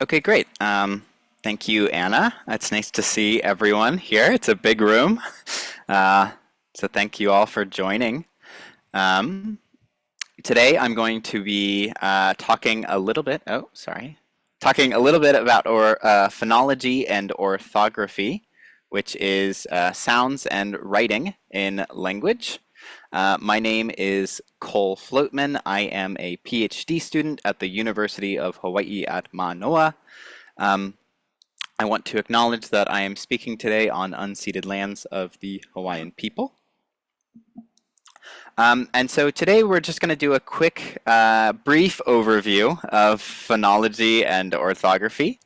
Okay, great. Thank you, Anna. It's nice to see everyone here. It's a big room. Uh, so thank you all for joining. Um, Today I'm going to be talking a little bit, talking a little bit about phonology and orthography, which is sounds and writing in language. My name is Cole Flottman. I am a PhD student at the University of Hawai'i at Mānoa. I want to acknowledge that I am speaking today on unceded lands of the Hawaiian people. And so today we're just going to do a quick, brief overview of phonology and orthography.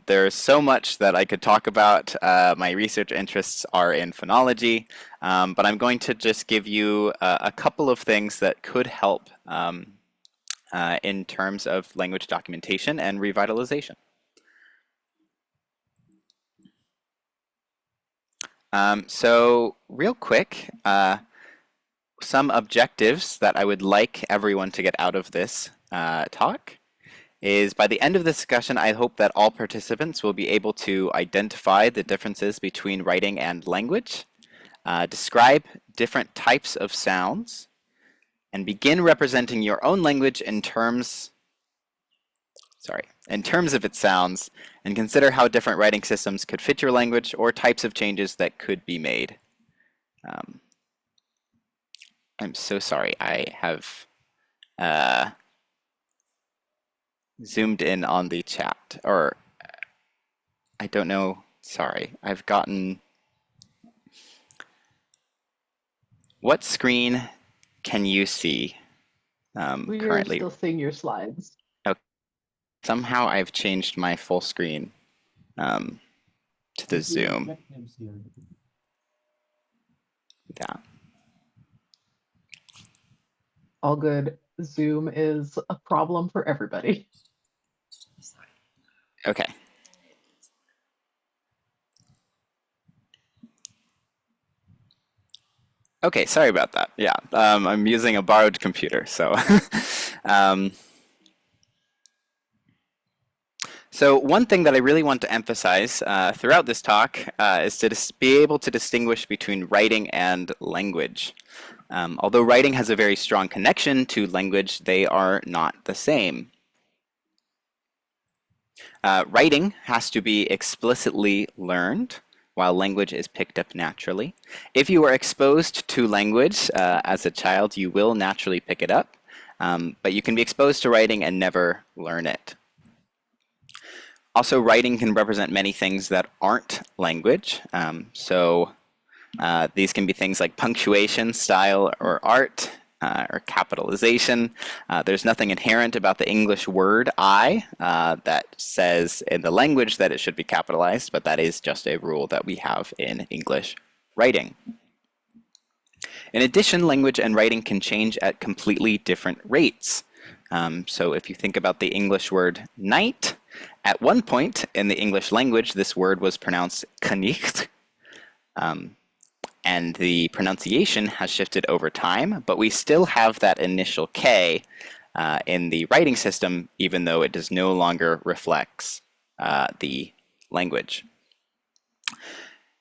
There's so much that I could talk about. My research interests are in phonology, but I'm going to just give you a couple of things that could help in terms of language documentation and revitalization. So real quick, some objectives that I would like everyone to get out of this talk is by the end of the discussion, I hope that all participants will be able to identify the differences between writing and language, describe different types of sounds, and begin representing your own language in terms of its sounds, and consider how different writing systems could fit your language or types of changes that could be made. I'm so sorry, I have zoomed in on the chat, or I don't know, sorry, I've gotten... What screen can you see We are currently? still seeing your slides. Okay. Somehow I've changed my full screen to the Zoom. Yeah. All good. Zoom is a problem for everybody. Okay. Okay, sorry about that. Yeah, I'm using a borrowed computer, so. So one thing that I really want to emphasize throughout this talk is to be able to distinguish between writing and language. Although writing has a very strong connection to language, they are not the same. Writing has to be explicitly learned, while language is picked up naturally. If you are exposed to language as a child, you will naturally pick it up, but you can be exposed to writing and never learn it. Also, writing can represent many things that aren't language. These can be things like punctuation, style, or art, or capitalization. There's nothing inherent about the English word I that says in the language that it should be capitalized, but that is just a rule that we have in English writing. In addition, language and writing can change at completely different rates. So if you think about the English word night, at one point in the English language, this word was pronounced kanicht, and the pronunciation has shifted over time, but we still have that initial K in the writing system, even though it does no longer reflects the language.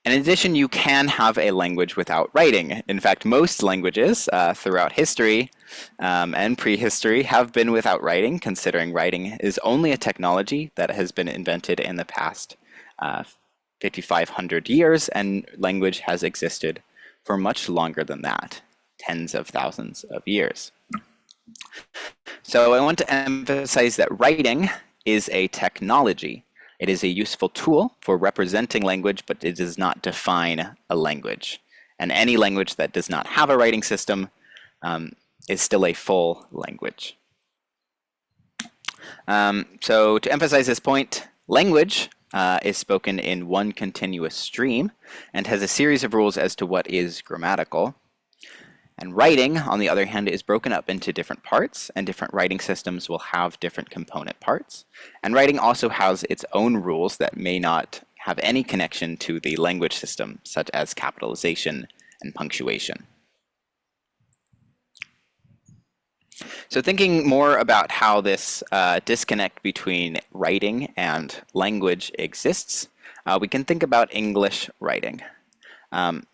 In addition, you can have a language without writing. In fact, most languages throughout history and prehistory have been without writing, considering writing is only a technology that has been invented in the past 5,500 years, and language has existed for much longer than that, tens of thousands of years. So I want to emphasize that writing is a technology. It is a useful tool for representing language, but it does not define a language. And any language that does not have a writing system is still a full language. So to emphasize this point, language is spoken in one continuous stream and has a series of rules as to what is grammatical. And writing, on the other hand, is broken up into different parts, and different writing systems will have different component parts. And writing also has its own rules that may not have any connection to the language system, such as capitalization and punctuation. So thinking more about how this disconnect between writing and language exists, we can think about English writing.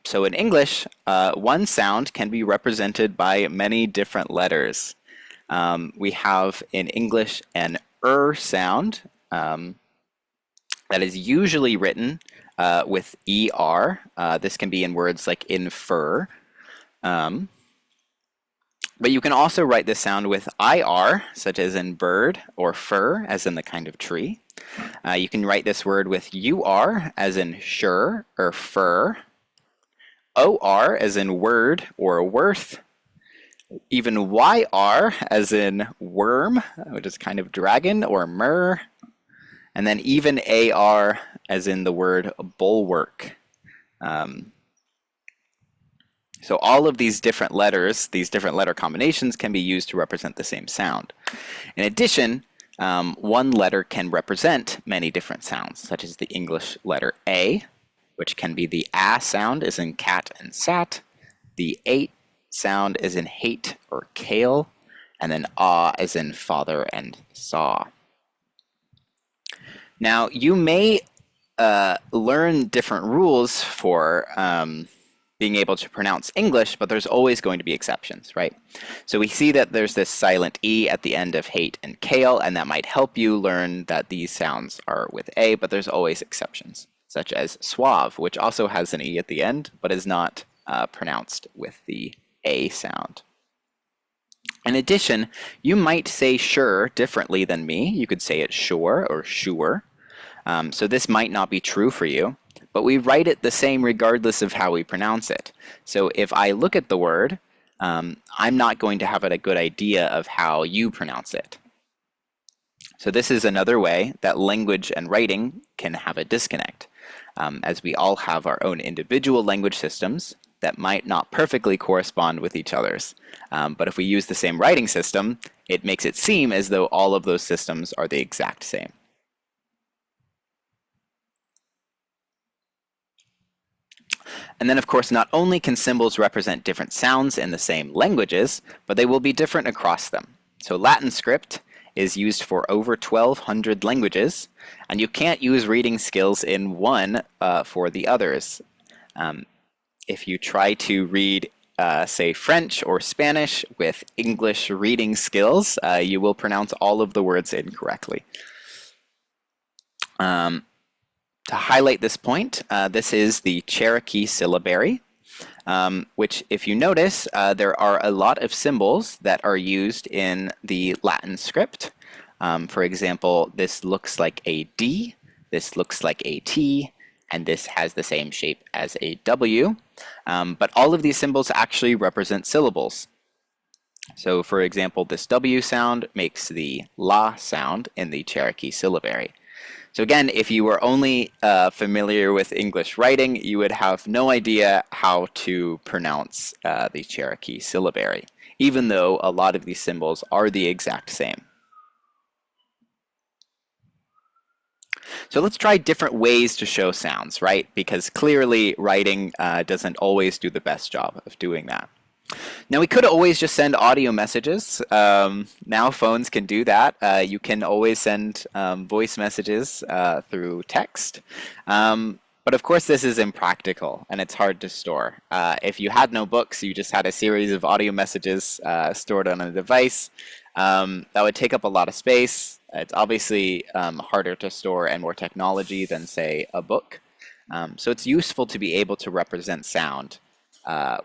So in English, one sound can be represented by many different letters. We have in English an sound that is usually written with ER. This can be in words like infer. Um, but you can also write this sound with IR, such as in bird, or fur, as in the kind of tree. You can write this word with UR, as in sure or fur. OR, as in word or worth. Even YR, as in worm, which is kind of dragon or myrrh. And then even AR, as in the word bulwark. So all of these different letters, these different letter combinations can be used to represent the same sound. In addition, one letter can represent many different sounds, such as the English letter A, which can be the A sound as in cat and sat, the 8 sound as in hate or kale, and then ah as in father and saw. Now, you may learn different rules for being able to pronounce English, but there's always going to be exceptions, right? So we see that there's this silent E at the end of hate and kale, and that might help you learn that these sounds are with A, but there's always exceptions, such as suave, which also has an E at the end, but is not pronounced with the A sound. In addition, you might say sure differently than me. You could say it sure or sure. So this might not be true for you, but we write it the same regardless of how we pronounce it. So if I look at the word, I'm not going to have a good idea of how you pronounce it. So this is another way that language and writing can have a disconnect, as we all have our own individual language systems that might not perfectly correspond with each other's. But if we use the same writing system, it makes it seem as though all of those systems are the exact same. And then, of course, not only can symbols represent different sounds in the same languages, but they will be different across them. So Latin script is used for over 1,200 languages, and you can't use reading skills in one for the others. If you try to read, say, French or Spanish with English reading skills, you will pronounce all of the words incorrectly. To highlight this point, this is the Cherokee syllabary, which, if you notice, there are a lot of symbols that are used in the Latin script. For example, this looks like a D, this looks like a T, and this has the same shape as a W. But all of these symbols actually represent syllables. So, for example, this W sound makes the La sound in the Cherokee syllabary. So again, if you were only familiar with English writing, you would have no idea how to pronounce the Cherokee syllabary, even though a lot of these symbols are the exact same. So let's try different ways to show sounds, right? Because clearly writing doesn't always do the best job of doing that. Now, we could always just send audio messages. Now phones can do that. You can always send voice messages through text. But of course, this is impractical and it's hard to store. If you had no books, you just had a series of audio messages stored on a device, that would take up a lot of space. It's obviously harder to store and more technology than, say, a book. So it's useful to be able to represent sound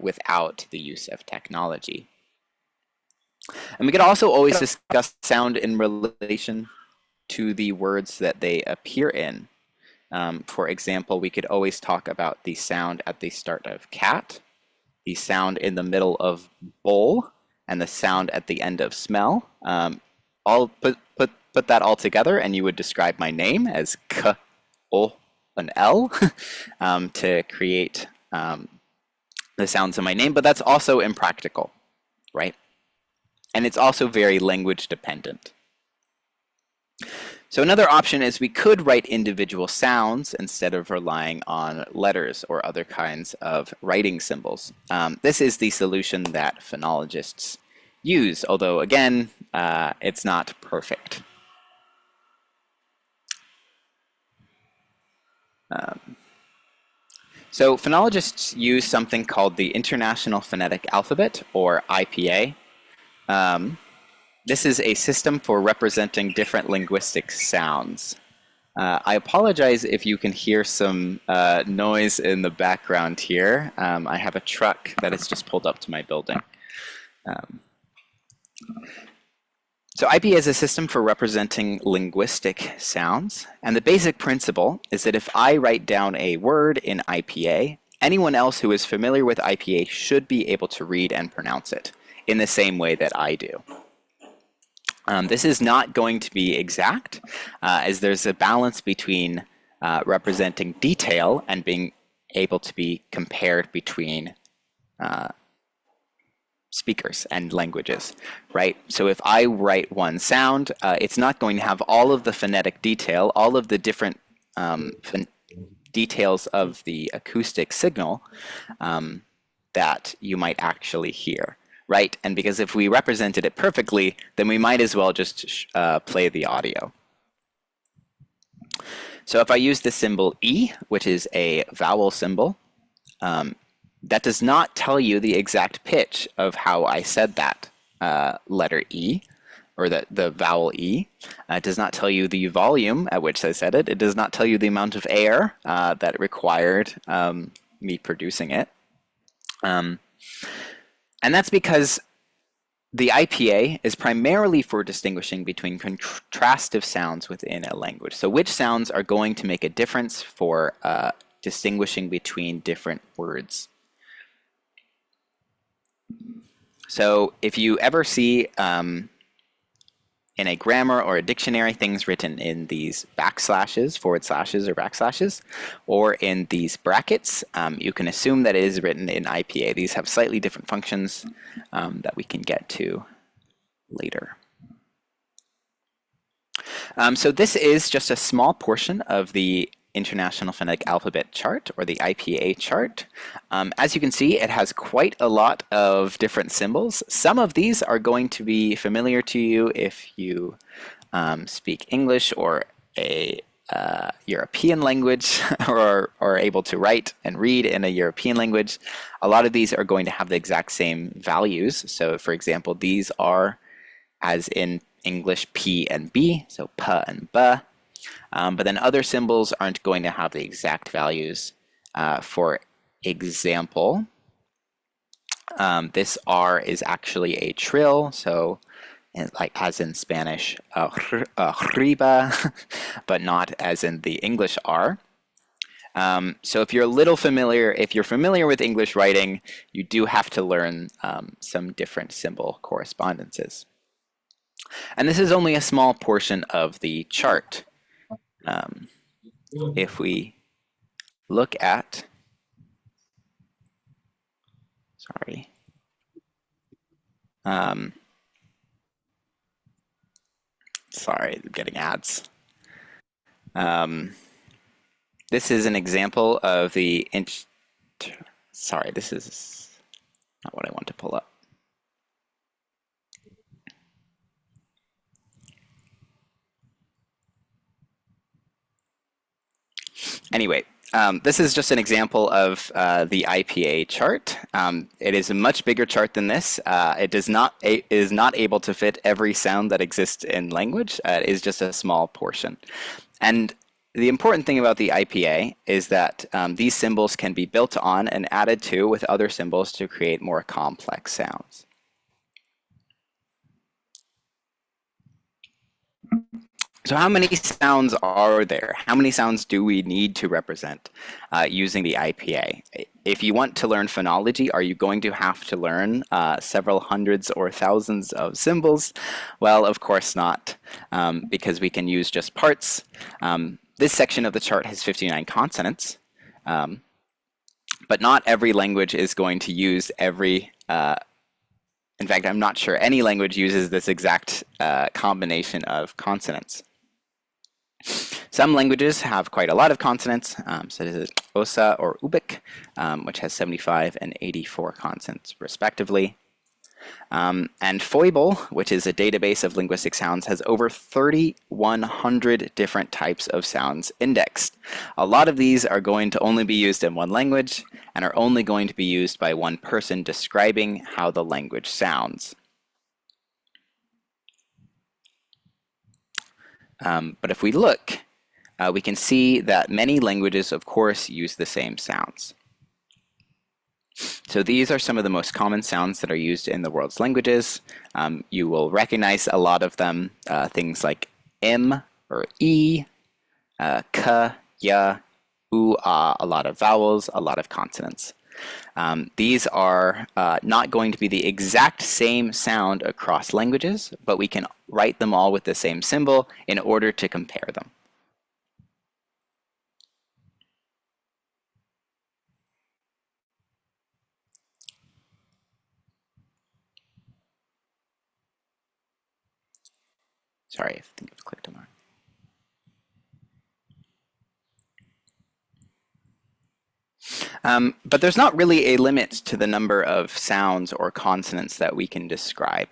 without the use of technology. And we could also always discuss sound in relation to the words that they appear in. For example, we could always talk about the sound at the start of cat, the sound in the middle of bowl, and the sound at the end of smell. I'll put that all together, and you would describe my name as K, O, an L, to create the sounds of my name, but that's also impractical, right? And it's also very language dependent. So another option is we could write individual sounds instead of relying on letters or other kinds of writing symbols. This is the solution that phonologists use, although again, it's not perfect. So phonologists use something called the International Phonetic Alphabet, or IPA. This is a system for representing different linguistic sounds. I apologize if you can hear some noise in the background here. I have a truck that has just pulled up to my building. So IPA is a system for representing linguistic sounds. And the basic principle is that if I write down a word in IPA, anyone else who is familiar with IPA should be able to read and pronounce it in the same way that I do. This is not going to be exact, as there's a balance between representing detail and being able to be compared between speakers and languages, right? So if I write one sound, it's not going to have all of the phonetic detail, all of the different details of the acoustic signal that you might actually hear, right? And because if we represented it perfectly, then we might as well just play the audio. So if I use the symbol E, which is a vowel symbol, that does not tell you the exact pitch of how I said that letter E, or the vowel E. It does not tell you the volume at which I said it. It does not tell you the amount of air that required me producing it. And that's because the IPA is primarily for distinguishing between contrastive sounds within a language. So which sounds are going to make a difference for distinguishing between different words. So if you ever see in a grammar or a dictionary things written in these backslashes, forward slashes, or backslashes, or in these brackets, you can assume that it is written in IPA. These have slightly different functions that we can get to later. So this is just a small portion of the International Phonetic Alphabet chart, or the IPA chart. As you can see, it has quite a lot of different symbols. Some of these are going to be familiar to you if you speak English or a European language, or are able to write and read in a European language. A lot of these are going to have the exact same values. So for example, these are, as in English, P and B, so P and B. But then other symbols aren't going to have the exact values. For example, this R is actually a trill, so like as in Spanish, arriba, but not as in the English R. So if you're a little familiar, if you're familiar with English writing, you do have to learn some different symbol correspondences. And this is only a small portion of the chart. If we look at, sorry, sorry, I'm getting ads. This is an example of the, sorry, this is not what I want to pull up. Anyway, this is just an example of the IPA chart. It is a much bigger chart than this. It is not able to fit every sound that exists in language. It is just a small portion. And the important thing about the IPA is that these symbols can be built on and added to with other symbols to create more complex sounds. So how many sounds are there? How many sounds do we need to represent using the IPA? If you want to learn phonology, are you going to have to learn several hundreds or thousands of symbols? Well, of course not, because we can use just parts. This section of the chart has 59 consonants, but not every language is going to use every in fact, I'm not sure any language uses this exact combination of consonants. Some languages have quite a lot of consonants, such as Xhosa or Ubik, which has 75 and 84 consonants respectively. And Foible, which is a database of linguistic sounds, has over 3,100 different types of sounds indexed. A lot of these are going to only be used in one language and are only going to be used by one person describing how the language sounds. But if we look, we can see that many languages, of course, use the same sounds. So these are some of the most common sounds that are used in the world's languages. You will recognize a lot of them, things like M or E, K, Y, U, A, a lot of vowels, a lot of consonants. These are not going to be the exact same sound across languages, but we can write them all with the same symbol in order to compare them. Sorry, I think I've clicked on that. But there's not really a limit to the number of sounds or consonants that we can describe.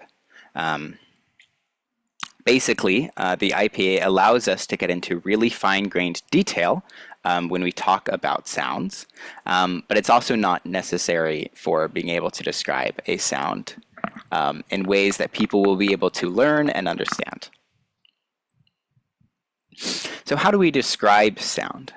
Basically, the IPA allows us to get into really fine-grained detail when we talk about sounds, but it's also not necessary for being able to describe a sound in ways that people will be able to learn and understand. So how do we describe sound?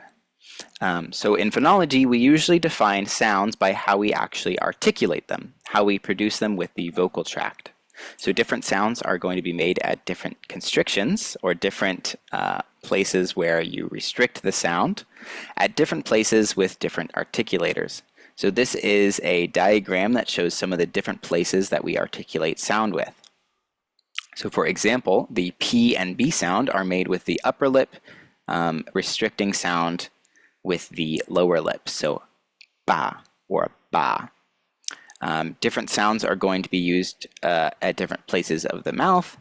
So in phonology, we usually define sounds by how we actually articulate them, how we produce them with the vocal tract. So different sounds are going to be made at different constrictions or different places where you restrict the sound at different places with different articulators. So this is a diagram that shows some of the different places that we articulate sound with. So for example, the P and B sound are made with the upper lip, restricting sound with the lower lip, so ba or ba. Different sounds are going to be used at different places of the mouth.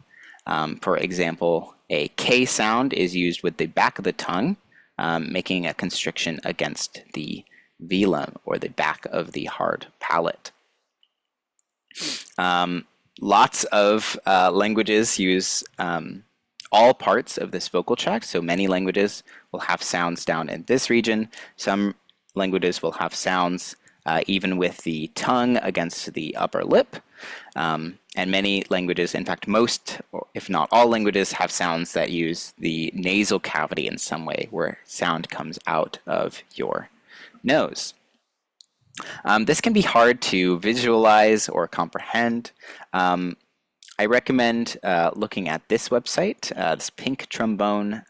For example, a K sound is used with the back of the tongue, making a constriction against the velum or the back of the hard palate. Lots of languages use all parts of this vocal tract. So many languages will have sounds down in this region. Some languages will have sounds even with the tongue against the upper lip. And many languages, in fact, most, if not all languages, have sounds that use the nasal cavity in some way, where sound comes out of your nose. This can be hard to visualize or comprehend. I recommend looking at this website, this Pink Trombone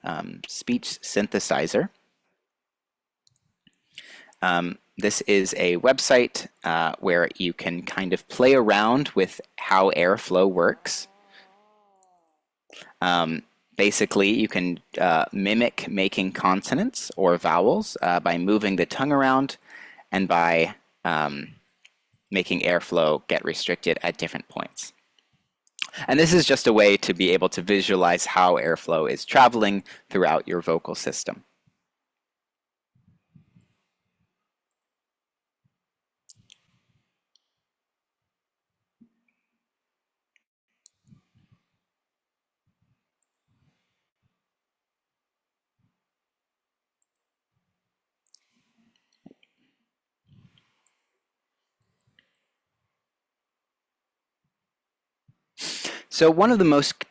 Speech Synthesizer. This is a website where you can kind of play around with how airflow works. Basically, you can mimic making consonants or vowels by moving the tongue around and by making airflow get restricted at different points. And this is just a way to be able to visualize how airflow is traveling throughout your vocal system. So one of the most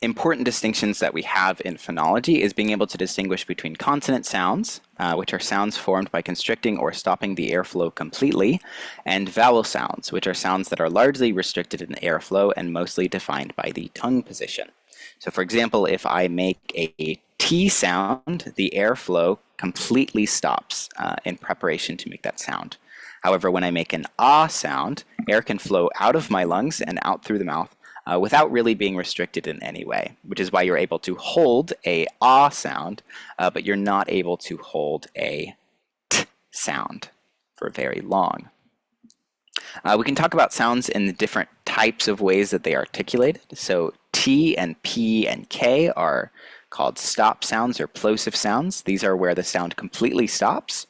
important distinctions that we have in phonology is being able to distinguish between consonant sounds, which are sounds formed by constricting or stopping the airflow completely, and vowel sounds, which are sounds that are largely restricted in airflow and mostly defined by the tongue position. So for example, if I make a T sound, the airflow completely stops in preparation to make that sound. However, when I make an ah sound, air can flow out of my lungs and out through the mouth without really being restricted in any way, which is why you're able to hold a ah sound, but you're not able to hold a t sound for very long. We can talk about sounds in the different types of ways that they are articulated. So T and P and K are called stop sounds or plosive sounds. These are where the sound completely stops.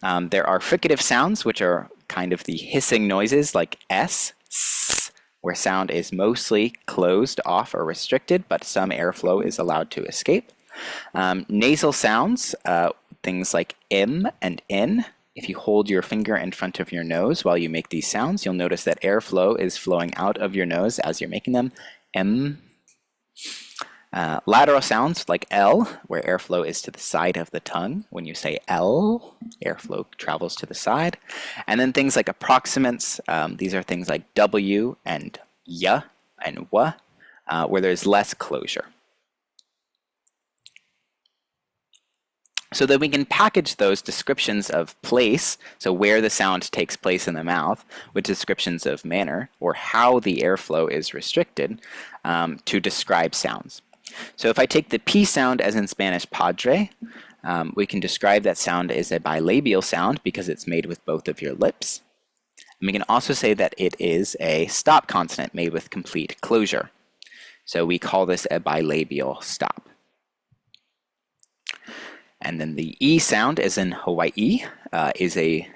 There are fricative sounds, which are kind of the hissing noises like S, S, where sound is mostly closed off or restricted, but some airflow is allowed to escape. Nasal sounds, things like M and N. If you hold your finger in front of your nose while you make these sounds, you'll notice that airflow is flowing out of your nose as you're making them. M. Lateral sounds like L, where airflow is to the side of the tongue. When you say L, airflow travels to the side. And then things like approximants, these are things like W and Y and W, where there's less closure. So that we can package those descriptions of place, so where the sound takes place in the mouth, with descriptions of manner, or how the airflow is restricted, to describe sounds. So if I take the P sound as in Spanish padre, we can describe that sound as a bilabial sound because it's made with both of your lips. And we can also say that it is a stop consonant made with complete closure. So we call this a bilabial stop. And then the E sound, as in Hawaii, is a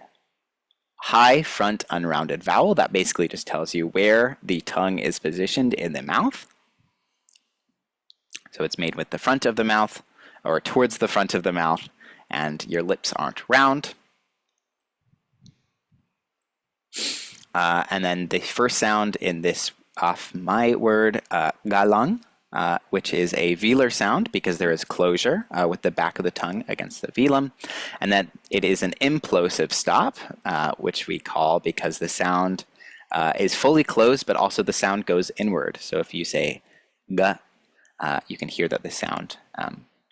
high front unrounded vowel. That basically just tells you where the tongue is positioned in the mouth. So it's made with the front of the mouth, or towards the front of the mouth, and your lips aren't round. And then the first sound in this off my word, galang, which is a velar sound because there is closure with the back of the tongue against the velum. And then it is an implosive stop, which we call because the sound is fully closed, but also the sound goes inward. So if you say ga, you can hear that the sound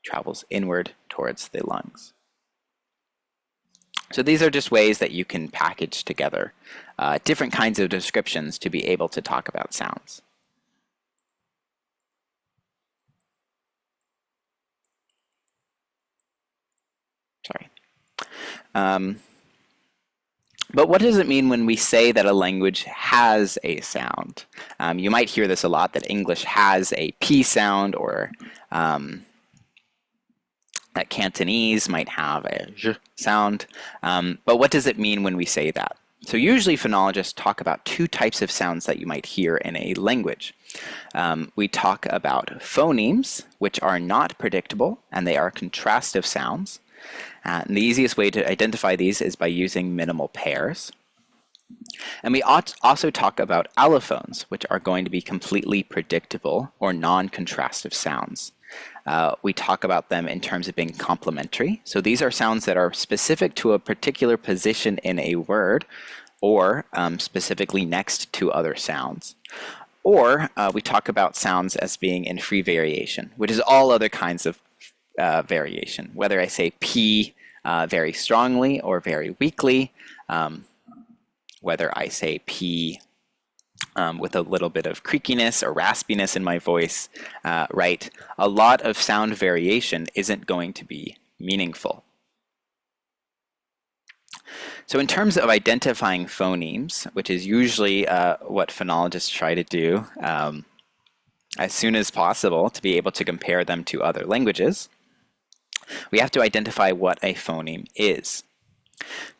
travels inward towards the lungs. So these are just ways that you can package together different kinds of descriptions to be able to talk about sounds. Sorry. But what does it mean when we say that a language has a sound? You might hear this a lot, that English has a P sound, or that Cantonese might have a J sound. But what does it mean when we say that? So usually phonologists talk about two types of sounds that you might hear in a language. We talk about phonemes, which are not predictable, and they are contrastive sounds. And the easiest way to identify these is by using minimal pairs. And we also talk about allophones, which are going to be completely predictable or non-contrastive sounds. We talk about them in terms of being complementary. So these are sounds that are specific to a particular position in a word, or specifically next to other sounds. Or we talk about sounds as being in free variation, which is all other kinds of variation, whether I say P very strongly or very weakly, whether I say P with a little bit of creakiness or raspiness in my voice, right? A lot of sound variation isn't going to be meaningful. So in terms of identifying phonemes, which is usually what phonologists try to do as soon as possible to be able to compare them to other languages, we have to identify what a phoneme is.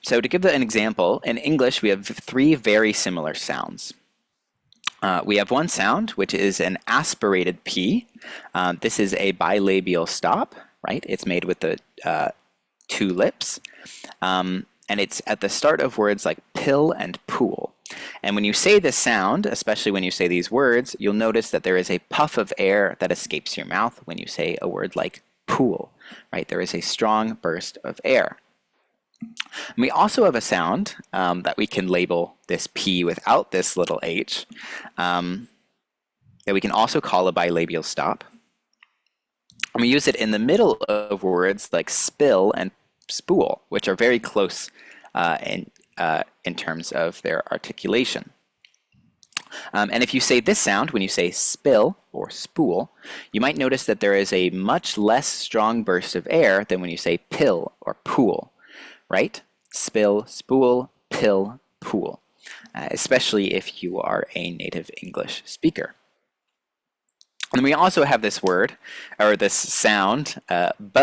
So to give an example, in English we have three very similar sounds. We have one sound, which is an aspirated P. This is a bilabial stop, right? It's made with the two lips. And it's at the start of words like pill and pool. And when you say this sound, especially when you say these words, you'll notice that there is a puff of air that escapes your mouth when you say a word like pool, right? There is a strong burst of air. And we also have a sound that we can label this P without this little h, that we can also call a bilabial stop. And we use it in the middle of words like spill and spool, which are very close in terms of their articulation. And if you say this sound, when you say spill or spool, you might notice that there is a much less strong burst of air than when you say pill or pool, right? Spill, spool, pill, pool, especially if you are a native English speaker. And we also have this word, or this sound, b,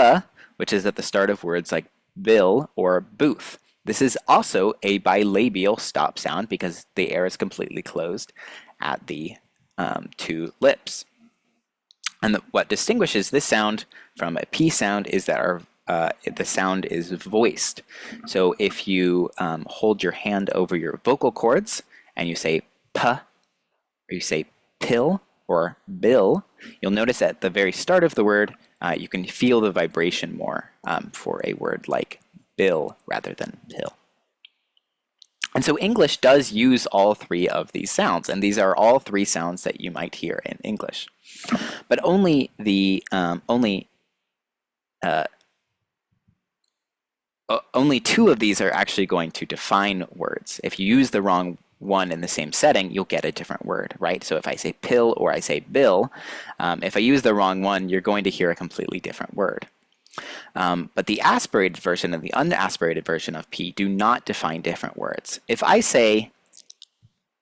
which is at the start of words like bill or booth. This is also a bilabial stop sound because the air is completely closed. at the two lips. And what distinguishes this sound from a P sound is that the sound is voiced. So if you hold your hand over your vocal cords and you say P, or you say pill or bill, you'll notice at the very start of the word, you can feel the vibration more for a word like bill rather than pill. And so English does use all three of these sounds, and these are all three sounds that you might hear in English. But only two of these are actually going to define words. If you use the wrong one in the same setting, you'll get a different word, right? So if I say pill or I say bill, if I use the wrong one, you're going to hear a completely different word. But the aspirated version and the unaspirated version of P do not define different words. If I say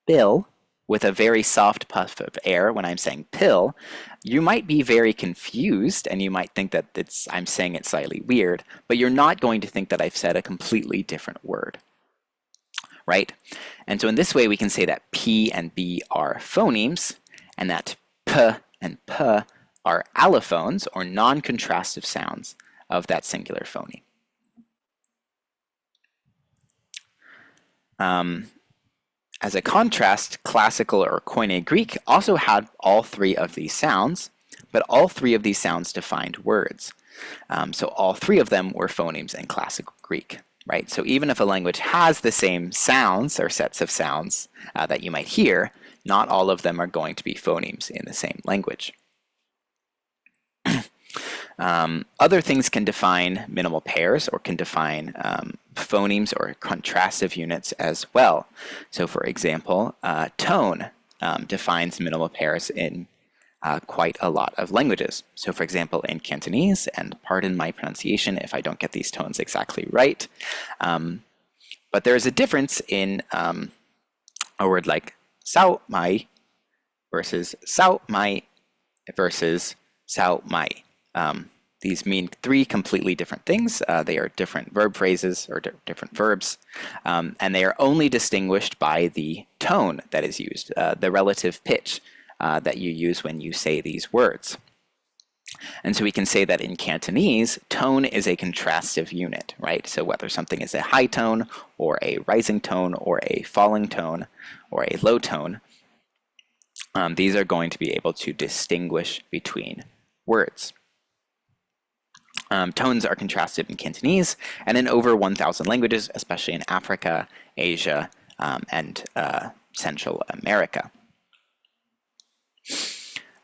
bill with a very soft puff of air when I'm saying pill, you might be very confused and you might think that I'm saying it slightly weird, but you're not going to think that I've said a completely different word, right? And so in this way, we can say that P and B are phonemes and that P and P are allophones or non-contrastive sounds of that singular phoneme. As a contrast, Classical or Koine Greek also had all three of these sounds, but all three of these sounds defined words. So all three of them were phonemes in Classical Greek, right? So even if a language has the same sounds or sets of sounds that you might hear, not all of them are going to be phonemes in the same language. Other things can define minimal pairs or can define phonemes or contrastive units as well. So for example, tone defines minimal pairs in quite a lot of languages. So for example, in Cantonese, and pardon my pronunciation if I don't get these tones exactly right, but there is a difference in a word like sao mai versus sao mai versus sao mai. These mean three completely different things. They are different verb phrases or different verbs, and they are only distinguished by the tone that is used, the relative pitch that you use when you say these words. And so we can say that in Cantonese, tone is a contrastive unit, right? So whether something is a high tone or a rising tone or a falling tone or a low tone, these are going to be able to distinguish between words. Tones are contrasted in Cantonese and in over 1,000 languages, especially in Africa, Asia, and Central America.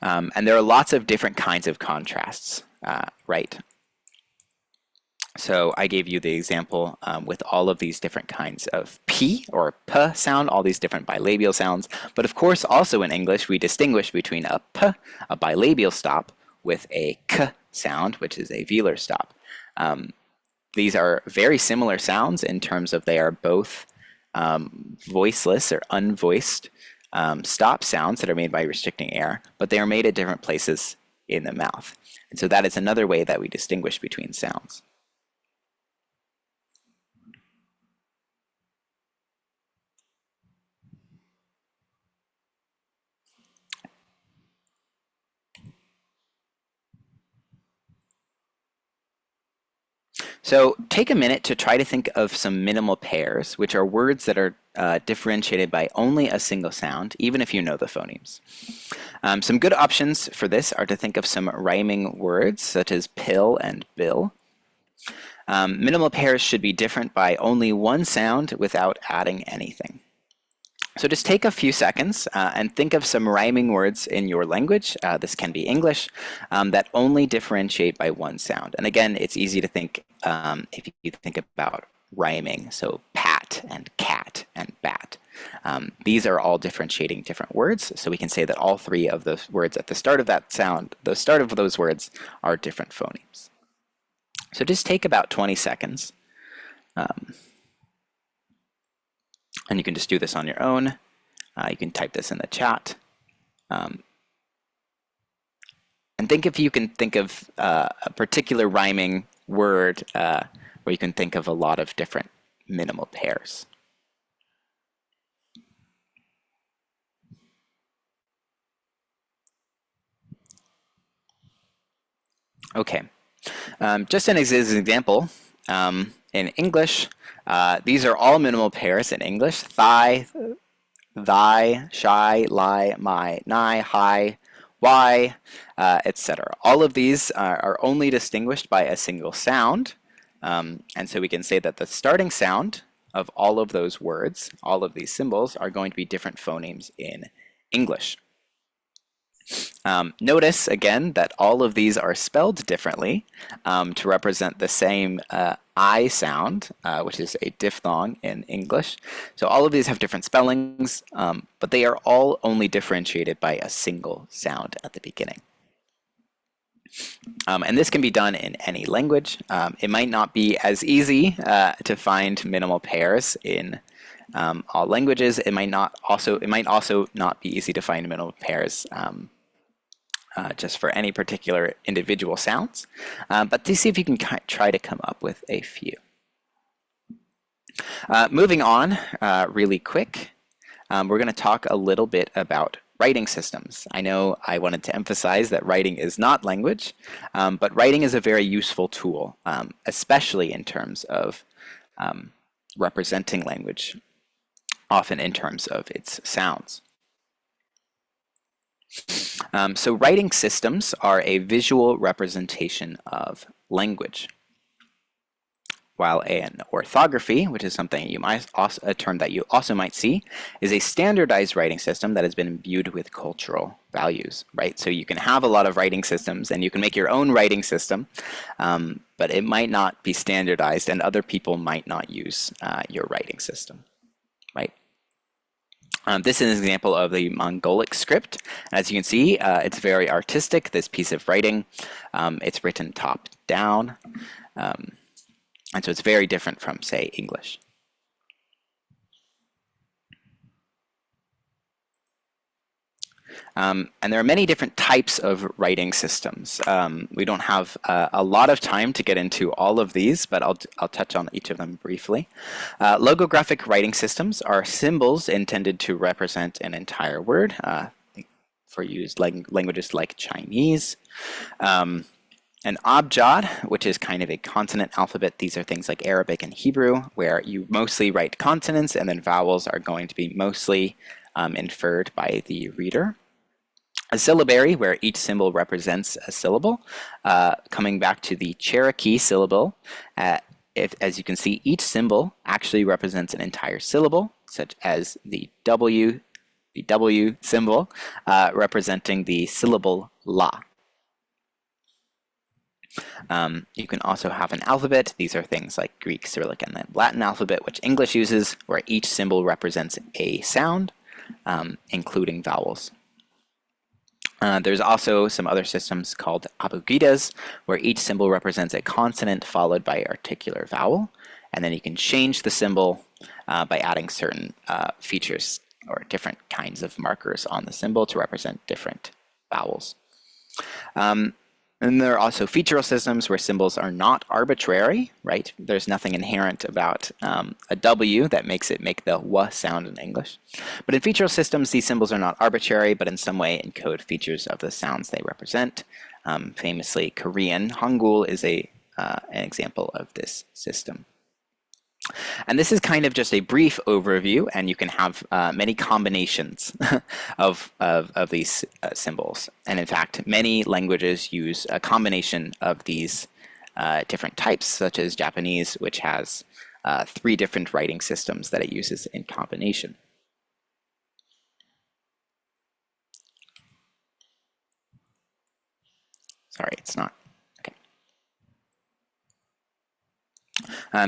And there are lots of different kinds of contrasts, right? So I gave you the example with all of these different kinds of P or P sound, all these different bilabial sounds. But of course, also in English, we distinguish between a P, a bilabial stop, with a K sound, which is a velar stop. These are very similar sounds in terms of they are both voiceless or unvoiced stop sounds that are made by restricting air, but they are made at different places in the mouth. And so that is another way that we distinguish between sounds. So take a minute to try to think of some minimal pairs, which are words that are differentiated by only a single sound, even if you know the phonemes. Some good options for this are to think of some rhyming words, such as pill and bill. Minimal pairs should be different by only one sound without adding anything. So just take a few seconds and think of some rhyming words in your language, this can be English, that only differentiate by one sound. And again, it's easy to think if you think about rhyming, so pat and cat and bat. These are all differentiating different words, so we can say that all three of those words at the start of that sound, the start of those words, are different phonemes. So just take about 20 seconds. And you can just do this on your own. You can type this in the chat. And think if you can think of a particular rhyming word where you can think of a lot of different minimal pairs. Okay, just as an example, in English, these are all minimal pairs in English: thigh, thy, shy, lie, my, nigh, high, why, etc. All of these are only distinguished by a single sound, and so we can say that the starting sound of all of those words, all of these symbols, are going to be different phonemes in English. Notice again that all of these are spelled differently to represent the same I sound, which is a diphthong in English. So all of these have different spellings, but they are all only differentiated by a single sound at the beginning. And this can be done in any language. It might not be as easy to find minimal pairs in all languages. It might also not be easy to find minimal pairs just for any particular individual sounds, but to see if you can try to come up with a few. Moving on really quick, we're going to talk a little bit about writing systems. I know I wanted to emphasize that writing is not language, but writing is a very useful tool, especially in terms of representing language, often in terms of its sounds. So writing systems are a visual representation of language, while an orthography, which is something you might also, a term that you also might see, is a standardized writing system that has been imbued with cultural values, right? So you can have a lot of writing systems and you can make your own writing system, but it might not be standardized and other people might not use your writing system, right? This is an example of the Mongolic script. As you can see, it's very artistic, this piece of writing. It's written top down, and so it's very different from, say, English. And there are many different types of writing systems. We don't have a lot of time to get into all of these, but I'll touch on each of them briefly. Logographic writing systems are symbols intended to represent an entire word for used languages like Chinese. An abjad, which is kind of a consonant alphabet. These are things like Arabic and Hebrew, where you mostly write consonants and then vowels are going to be mostly inferred by the reader. A syllabary, where each symbol represents a syllable. Coming back to the Cherokee syllable, as you can see, each symbol actually represents an entire syllable, such as the W symbol representing the syllable la. You can also have an alphabet. These are things like Greek, Cyrillic, and the Latin alphabet, which English uses, where each symbol represents a sound, including vowels. There's also some other systems called abugidas, where each symbol represents a consonant followed by an articular vowel, and then you can change the symbol by adding certain features or different kinds of markers on the symbol to represent different vowels. And there are also featural systems where symbols are not arbitrary, right? There's nothing inherent about a W that makes it make the W sound in English. But in featural systems, these symbols are not arbitrary, but in some way encode features of the sounds they represent. Famously, Korean Hangul is an example of this system. And this is kind of just a brief overview, and you can have many combinations of these symbols. And in fact, many languages use a combination of these different types, such as Japanese, which has 3 different writing systems that it uses in combination. Sorry, it's not.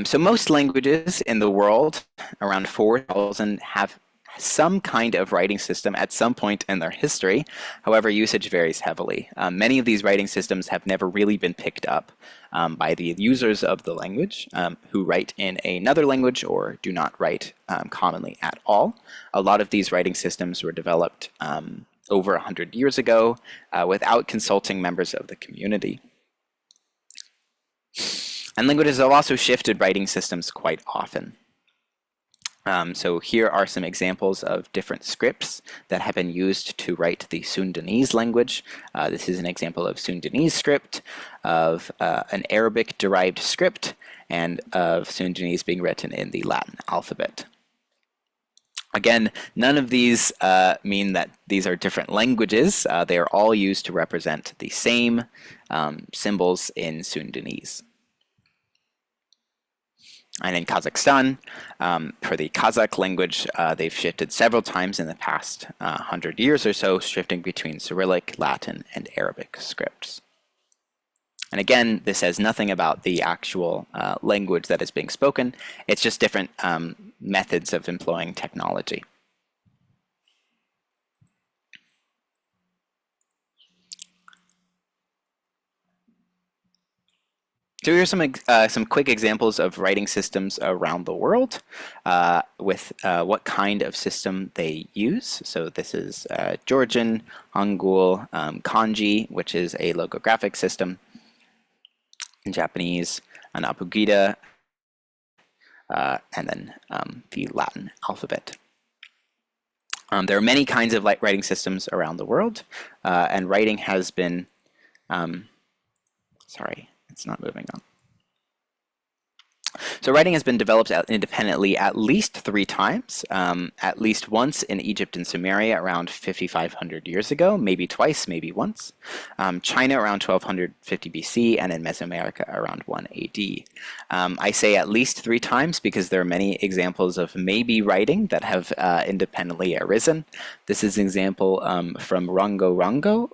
So most languages in the world, around 4,000, have some kind of writing system at some point in their history. However, usage varies heavily. Many of these writing systems have never really been picked up by the users of the language who write in another language or do not write commonly at all. A lot of these writing systems were developed over 100 years ago without consulting members of the community. And languages have also shifted writing systems quite often. So here are some examples of different scripts that have been used to write the Sundanese language. This is an example of Sundanese script, of an Arabic-derived script, and of Sundanese being written in the Latin alphabet. Again, none of these mean that these are different languages. They are all used to represent the same symbols in Sundanese. And in Kazakhstan, for the Kazakh language, they've shifted several times in the past 100 years or so, shifting between Cyrillic, Latin, and Arabic scripts. And again, this says nothing about the actual language that is being spoken. It's just different methods of employing technology. So here's some quick examples of writing systems around the world with what kind of system they use. So this is Georgian, Hangul, Kanji, which is a logographic system, in Japanese, an abugida, and then the Latin alphabet. There are many kinds of writing systems around the world, and writing has been, sorry, it's not moving on. So writing has been developed independently at least 3 times, at least once in Egypt and Sumeria around 5,500 years ago, maybe twice, maybe once. China around 1250 BC, and in Mesoamerica around 1 AD. I say at least 3 times because there are many examples of maybe writing that have independently arisen. This is an example from Rongo Rongo,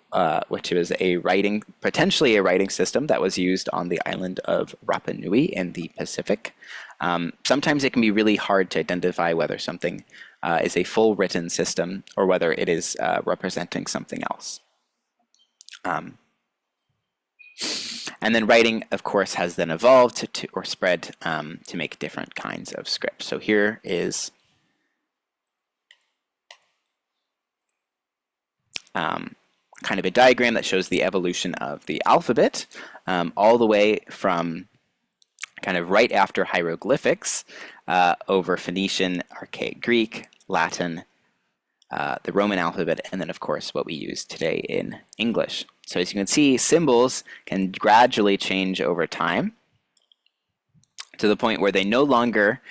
which was potentially a writing system that was used on the island of Rapa Nui in the Pacific. Sometimes it can be really hard to identify whether something is a full written system or whether it is representing something else. And then writing, of course, has then evolved or spread to make different kinds of scripts. So here is kind of a diagram that shows the evolution of the alphabet all the way from kind of right after hieroglyphics over Phoenician, Archaic Greek, Latin, the Roman alphabet, and then of course what we use today in English. So as you can see, symbols can gradually change over time to the point where they no longer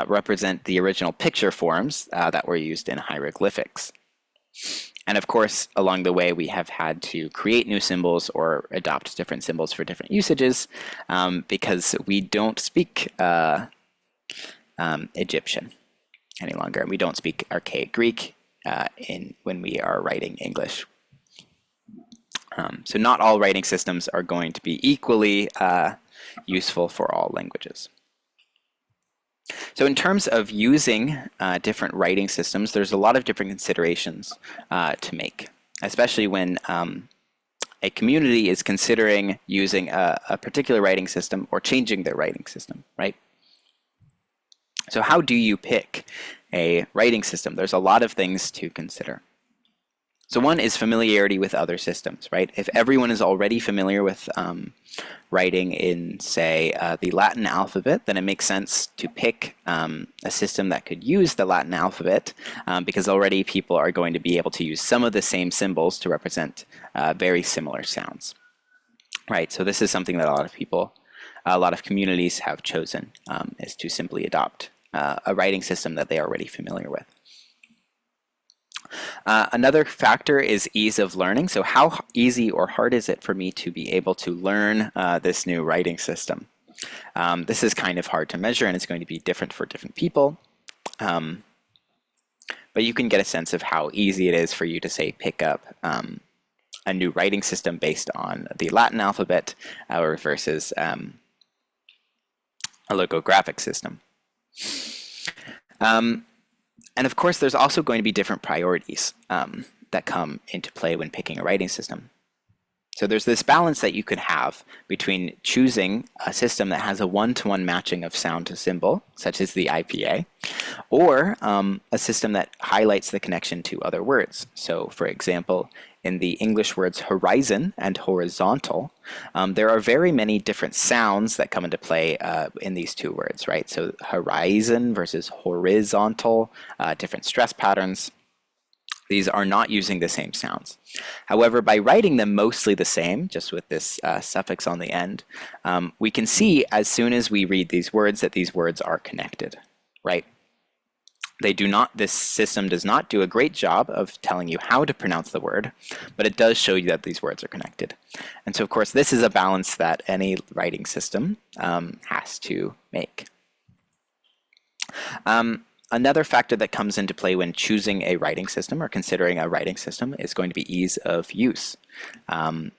represent the original picture forms that were used in hieroglyphics. And of course, along the way, we have had to create new symbols or adopt different symbols for different usages because we don't speak Egyptian any longer. We don't speak Archaic Greek when we are writing English. So not all writing systems are going to be equally useful for all languages. So in terms of using different writing systems, there's a lot of different considerations to make, especially when a community is considering using a particular writing system or changing their writing system, right? So how do you pick a writing system? There's a lot of things to consider. So one is familiarity with other systems, right? If everyone is already familiar with writing in, say, the Latin alphabet, then it makes sense to pick a system that could use the Latin alphabet because already people are going to be able to use some of the same symbols to represent very similar sounds, right? So this is something that a lot of communities have chosen, is to simply adopt a writing system that they are already familiar with. Another factor is ease of learning. So how easy or hard is it for me to be able to learn this new writing system? This is kind of hard to measure and it's going to be different for different people. But you can get a sense of how easy it is for you to, say, pick up a new writing system based on the Latin alphabet versus a logographic system. And of course, there's also going to be different priorities that come into play when picking a writing system. So there's this balance that you could have between choosing a system that has a one-to-one matching of sound to symbol, such as the IPA, or a system that highlights the connection to other words. So for example, in the English words horizon and horizontal, there are very many different sounds that come into play in these two words, right? So horizon versus horizontal, different stress patterns. These are not using the same sounds. However, by writing them mostly the same, just with this suffix on the end, we can see as soon as we read these words that these words are connected, right? They do not, this system does not do a great job of telling you how to pronounce the word, but it does show you that these words are connected. And so, of course, this is a balance that any writing system has to make. Another factor that comes into play when choosing a writing system or considering a writing system is going to be ease of use.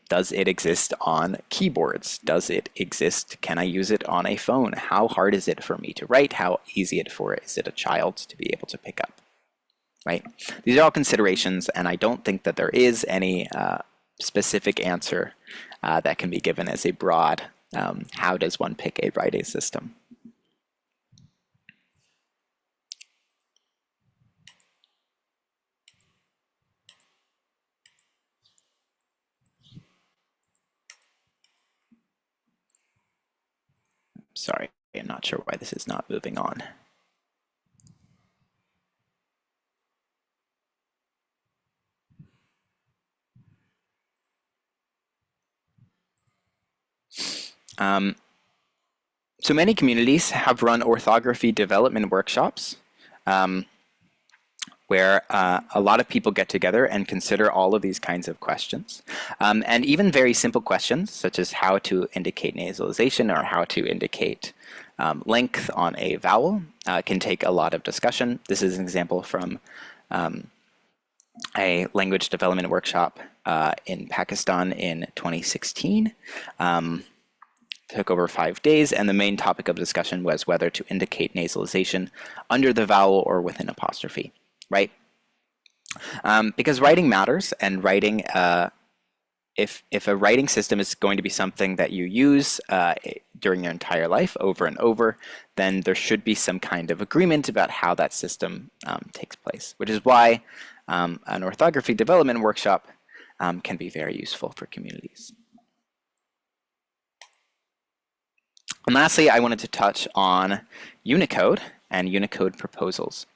Does it exist on keyboards? Does it exist? Can I use it on a phone? How hard is it for me to write? How easy is it a child to be able to pick up? Right? These are all considerations, and I don't think that there is any specific answer that can be given as a broad, how does one pick a writing system? Sorry, I'm not sure why this is not moving on. So many communities have run orthography development workshops where a lot of people get together and consider all of these kinds of questions. And even very simple questions, such as how to indicate nasalization or how to indicate length on a vowel, can take a lot of discussion. This is an example from a language development workshop in Pakistan in 2016. Took over 5 days, and the main topic of discussion was whether to indicate nasalization under the vowel or with an apostrophe, right? Because writing matters, and writing, if a writing system is going to be something that you use during your entire life over and over, then there should be some kind of agreement about how that system takes place, which is why an orthography development workshop can be very useful for communities. And lastly, I wanted to touch on Unicode and Unicode proposals.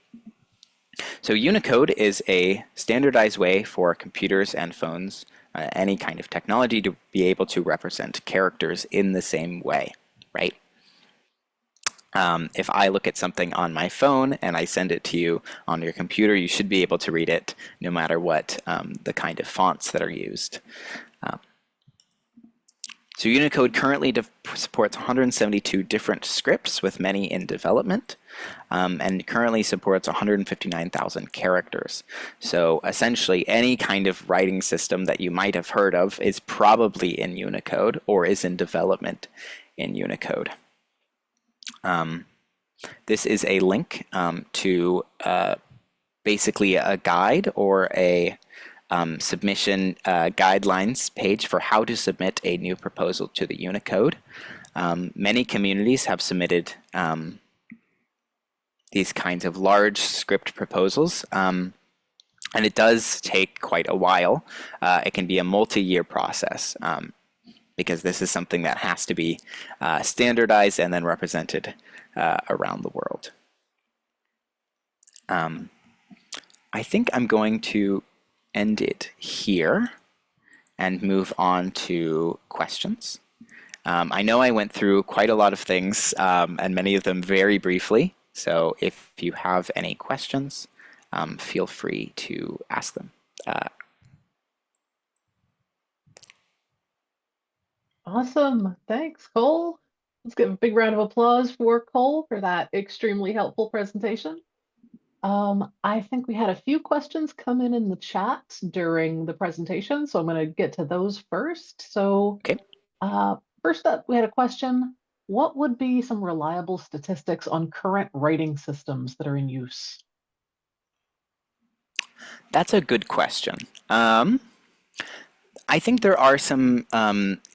So Unicode is a standardized way for computers and phones, any kind of technology, to be able to represent characters in the same way, right? If I look at something on my phone and I send it to you on your computer, you should be able to read it no matter what the kind of fonts that are used. So Unicode currently supports 172 different scripts, with many in development, and currently supports 159,000 characters. So essentially, any kind of writing system that you might have heard of is probably in Unicode or is in development in Unicode. This is a link to basically a guide or a submission guidelines page for how to submit a new proposal to the Unicode. Many communities have submitted these kinds of large script proposals, and it does take quite a while. It can be a multi-year process because this is something that has to be standardized and then represented around the world. I think I'm going to end it here and move on to questions. I know I went through quite a lot of things and many of them very briefly, so if you have any questions, feel free to ask them. Awesome. Thanks, Cole. Let's give a big round of applause for Cole for that extremely helpful presentation. I think we had a few questions come in the chat during the presentation, so I'm going to get to those first. So, Okay. First up, we had a question. What would be some reliable statistics on current writing systems that are in use? That's a good question. I think there are some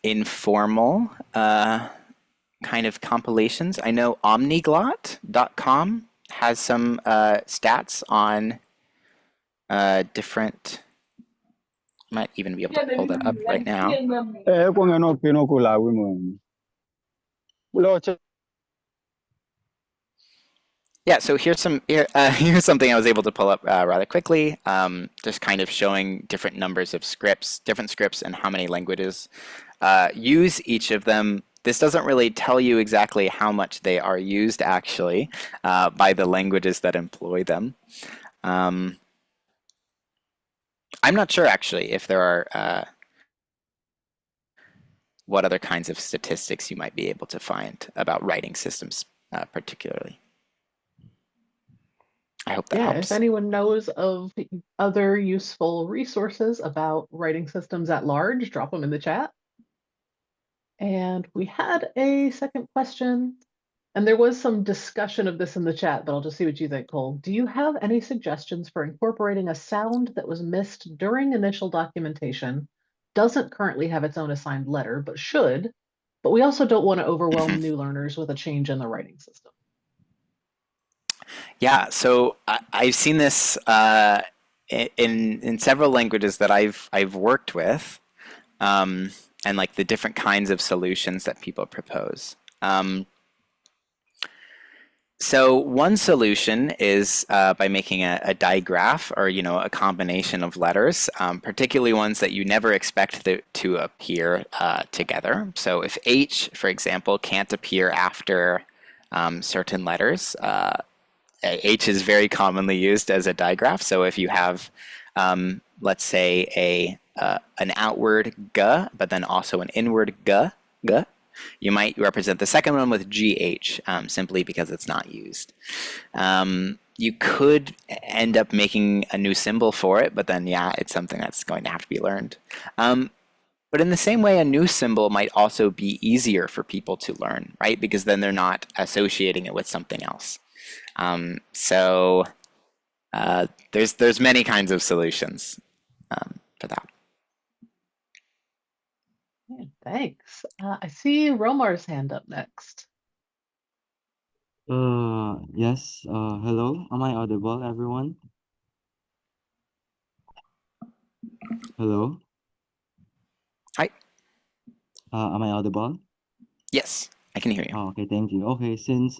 informal kind of compilations. I know omniglot.com has some stats on different, might even be able to pull that up right now. Kung ano kinukulawin mo. Wala siya. Yeah, so here's something I was able to pull up rather quickly, just kind of showing different numbers of scripts, different scripts, and how many languages use each of them. This doesn't really tell you exactly how much they are used actually by the languages that employ them. I'm not sure actually if there are what other kinds of statistics you might be able to find about writing systems particularly. I hope that Yeah, if helps. anyone knows of other useful resources about writing systems at large, drop them in the chat. And we had a second question, and there was some discussion of this in the chat, but I'll just see what you think, Cole. Do you have any suggestions for incorporating a sound that was missed during initial documentation, doesn't currently have its own assigned letter, but should, but we also don't want to overwhelm new learners with a change in the writing system? Yeah, so I've seen this in several languages that I've worked with, and like the different kinds of solutions that people propose. So one solution is by making a digraph, or a combination of letters, particularly ones that you never expect to appear together. So if H, for example, can't appear after certain letters, H is very commonly used as a digraph. So if you have, let's say, an outward g, but then also an inward g, you might represent the second one with gh, simply because it's not used. You could end up making a new symbol for it, but then yeah, it's something that's going to have to be learned. But in the same way, a new symbol might also be easier for people to learn, right? Because then they're not associating it with something else. So there's many kinds of solutions for that. Yeah, thanks. I see Romar's hand up next. Yes. Hello. Am I audible, everyone? Hello. Hi. Am I audible? Yes, I can hear you. Oh, okay, thank you. Okay, since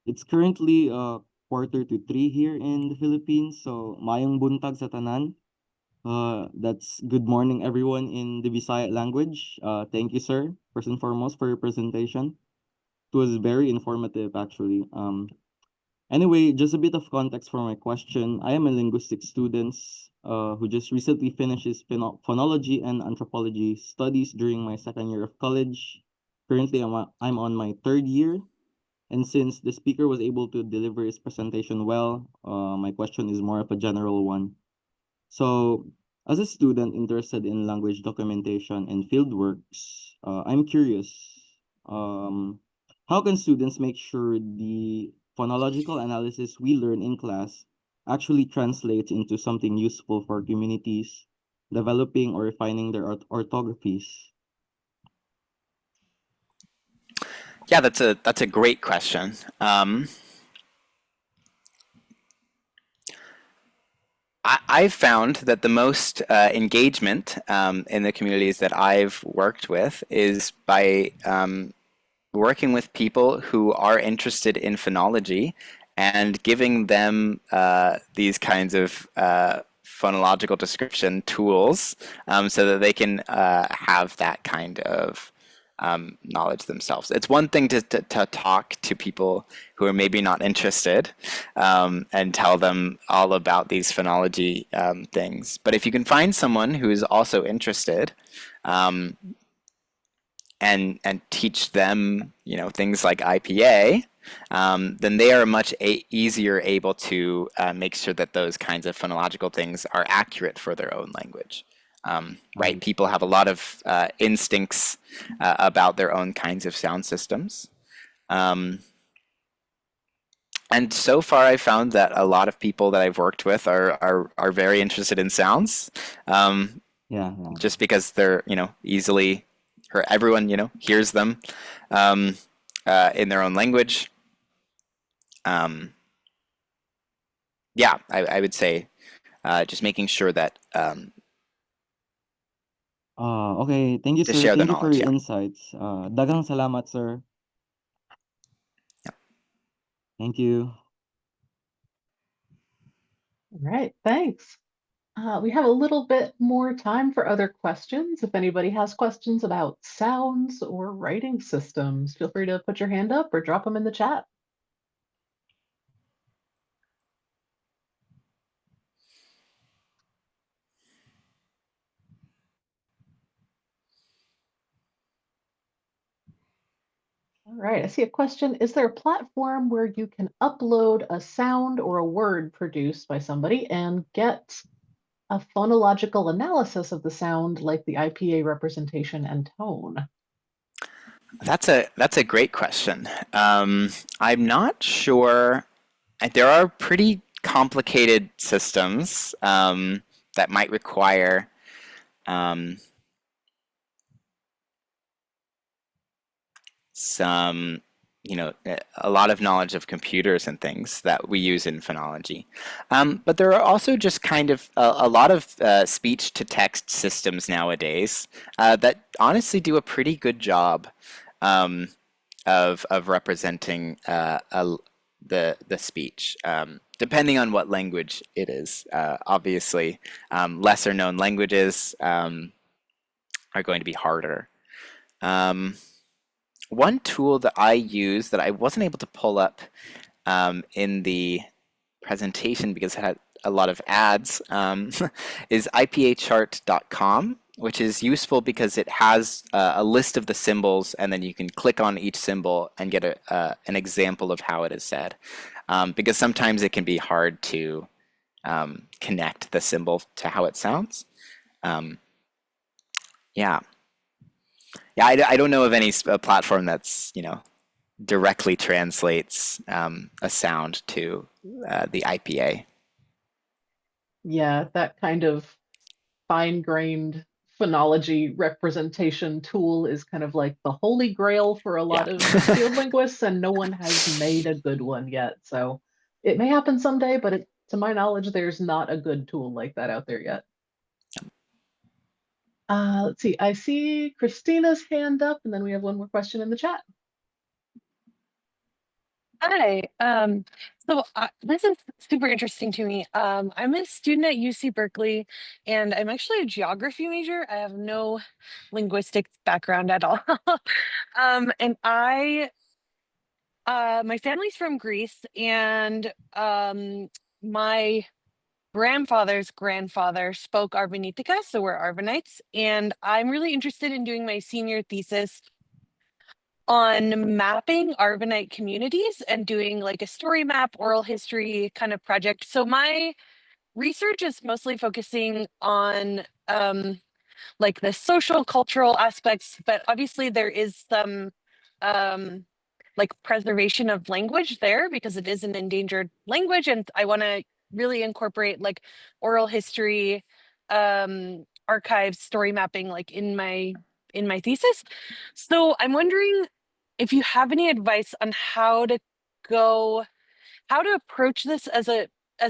it's currently 2:45 here in the Philippines, so mayong buntag sa tanan. That's good morning, everyone in the Bisaya language. Thank you, sir, first and foremost, for your presentation. It was very informative, actually. Anyway, just a bit of context for my question. I am a linguistics student who just recently finished his phonology and anthropology studies during my second year of college. Currently, I'm on my third year. And since the speaker was able to deliver his presentation well, my question is more of a general one. So, as a student interested in language documentation and fieldworks, I'm curious, um, how can students make sure the phonological analysis we learn in class actually translates into something useful for communities developing or refining their orthographies? Yeah, that's a great question. I've found that the most engagement in the communities that I've worked with is by working with people who are interested in phonology and giving them these kinds of phonological description tools, so that they can have that kind of knowledge themselves. It's one thing to talk to people who are maybe not interested, and tell them all about these phonology things. But if you can find someone who is also interested, and teach them, things like IPA, then they are much easier able to make sure that those kinds of phonological things are accurate for their own language. Right? People have a lot of instincts about their own kinds of sound systems. And so far, I found that a lot of people that I've worked with are very interested in sounds. Yeah. just because they're, easily, or everyone, hears them in their own language. Yeah, I would say just making sure that Okay. Thank you, to sir. share the Thank you for knowledge. your Yeah. insights. Daghang salamat, sir. Yeah. Thank you. All right, thanks. We have a little bit more time for other questions. If anybody has questions about sounds or writing systems, feel free to put your hand up or drop them in the chat. All right, I see a question. Is there a platform where you can upload a sound or a word produced by somebody and get a phonological analysis of the sound, like the IPA representation and tone? That's a great question. I'm not sure. There are pretty complicated systems that might require um, some, a lot of knowledge of computers and things that we use in phonology. But there are also just kind of a lot of speech to text systems nowadays that honestly do a pretty good job um, of representing the speech, depending on what language it is. Obviously, lesser known languages are going to be harder. Um, One tool that I use that I wasn't able to pull up in the presentation because it had a lot of ads is ipachart.com, which is useful because it has a list of the symbols, and then you can click on each symbol and get an example of how it is said. Because sometimes it can be hard to connect the symbol to how it sounds. Yeah. Yeah, I don't know of any platform that's, directly translates a sound to the IPA. Yeah, that kind of fine-grained phonology representation tool is kind of like the holy grail for a Yeah. lot of field linguists, and no one has made a good one yet. So it may happen someday, but to my knowledge, there's not a good tool like that out there yet. Let's see. I see Christina's hand up, and then we have one more question in the chat. Hi. This is super interesting to me. I'm a student at UC Berkeley, and I'm actually a geography major. I have no linguistics background at all. And my family's from Greece, and my grandfather's grandfather spoke Arvanitika, so we're Arvanites. And I'm really interested in doing my senior thesis on mapping Arvanite communities and doing like a story map, oral history kind of project. So my research is mostly focusing on like the social cultural aspects, but obviously there is some um, like preservation of language there because it is an endangered language, and I want to really incorporate like oral history, archives, story mapping like in my thesis. So I'm wondering if you have any advice on go how to approach this as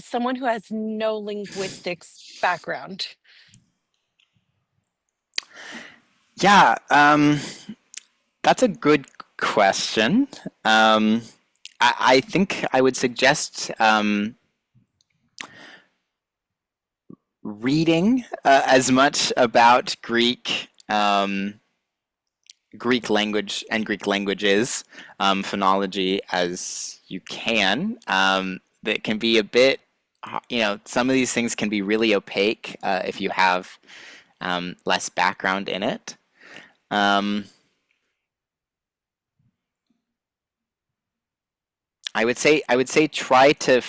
someone who has no linguistics background. Yeah, that's a good question. I think I would suggest reading as much about Greek language and Greek languages, phonology as you can. That can be a bit, some of these things can be really opaque if you have less background in it. I would say try to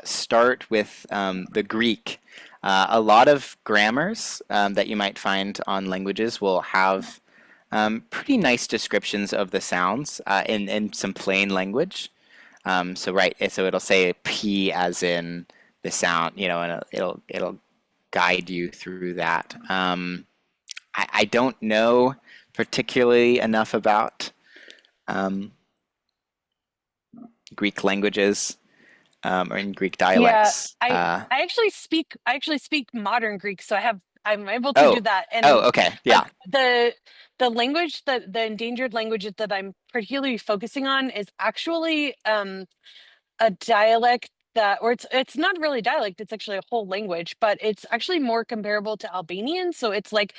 start with the Greek. A lot of grammars that you might find on languages will have pretty nice descriptions of the sounds in some plain language. So it'll say P as in the sound, and it'll guide you through that. I don't know particularly enough about Greek languages or in Greek Yeah, dialects. I actually speak modern Greek, so I'm able to do Oh, that. And oh, okay, yeah, like the language that the endangered language that I'm particularly focusing on is actually a dialect that, or it's not really dialect, it's actually a whole language, but it's actually more comparable to Albanian. So it's like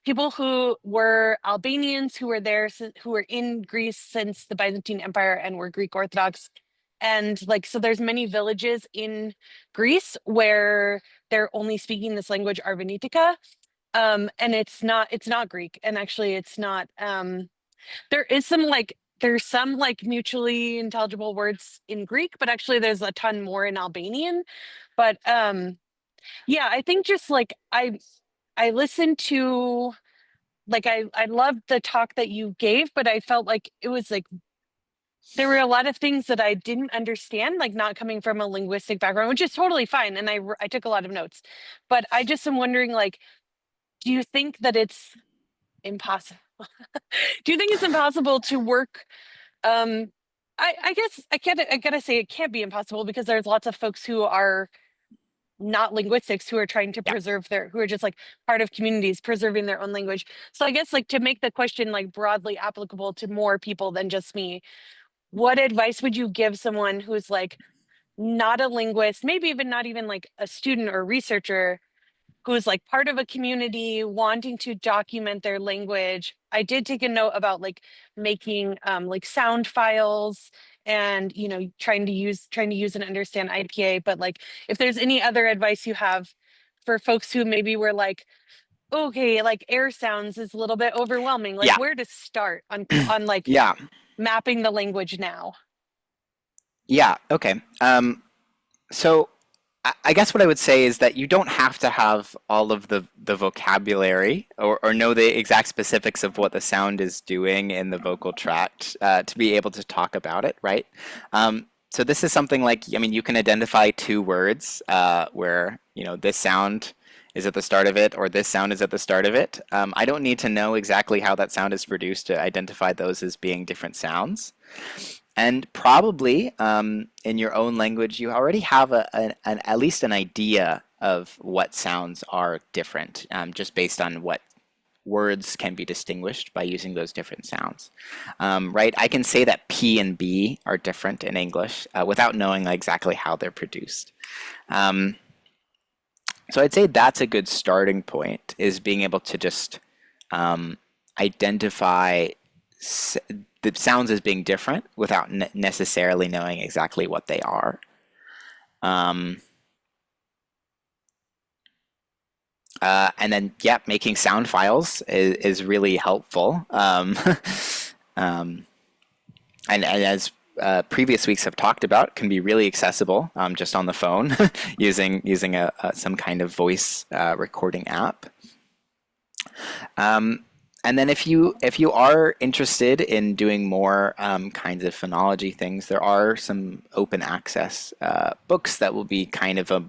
people who were Albanians who were there, who were in Greece since the Byzantine Empire and were Greek Orthodox. And like, so there's many villages in Greece where they're only speaking this language, Arvanitika. And it's not Greek. And actually it's not, there is there's some like mutually intelligible words in Greek, but actually there's a ton more in Albanian. But yeah, I think just like I listened to, like I loved the talk that you gave, but I felt like it was like there were a lot of things that I didn't understand, like not coming from a linguistic background, which is totally fine. And I took a lot of notes, but I just am wondering, like, do you think that it's impossible? Do you think it's impossible to work? I guess I gotta say it can't be impossible because there's lots of folks who are not linguistics who are trying to yeah. preserve who are just like part of communities preserving their own language. So I guess like to make the question like broadly applicable to more people than just me, what advice would you give someone who's like not a linguist, maybe even not even like a student or researcher, who's like part of a community wanting to document their language? I did take a note about like making like sound files and trying to use and understand IPA, but like if there's any other advice you have for folks who maybe were like, okay, like air sounds is a little bit overwhelming, like Yeah, where to start on like yeah, mapping the language now. yeah, okay. So I guess what I would say is that you don't have to have all of the vocabulary or know the exact specifics of what the sound is doing in the vocal tract to be able to talk about it, right? So this is something like, I mean, you can identify two words where, you know, this sound is at the start of it or this sound is at the start of it. I don't need to know exactly how that sound is produced to identify those as being different sounds. And probably in your own language, you already have at least an idea of what sounds are different, just based on what words can be distinguished by using those different sounds. Right? I can say that P and B are different in English without knowing exactly how they're produced. So I'd say that's a good starting point, is being able to just identify the sounds as being different without necessarily knowing exactly what they are. And then, yeah, making sound files is really helpful. And as previous weeks have talked about, can be really accessible just on the phone using some kind of voice recording app. And then if you are interested in doing more kinds of phonology things, there are some open access books that will be kind of a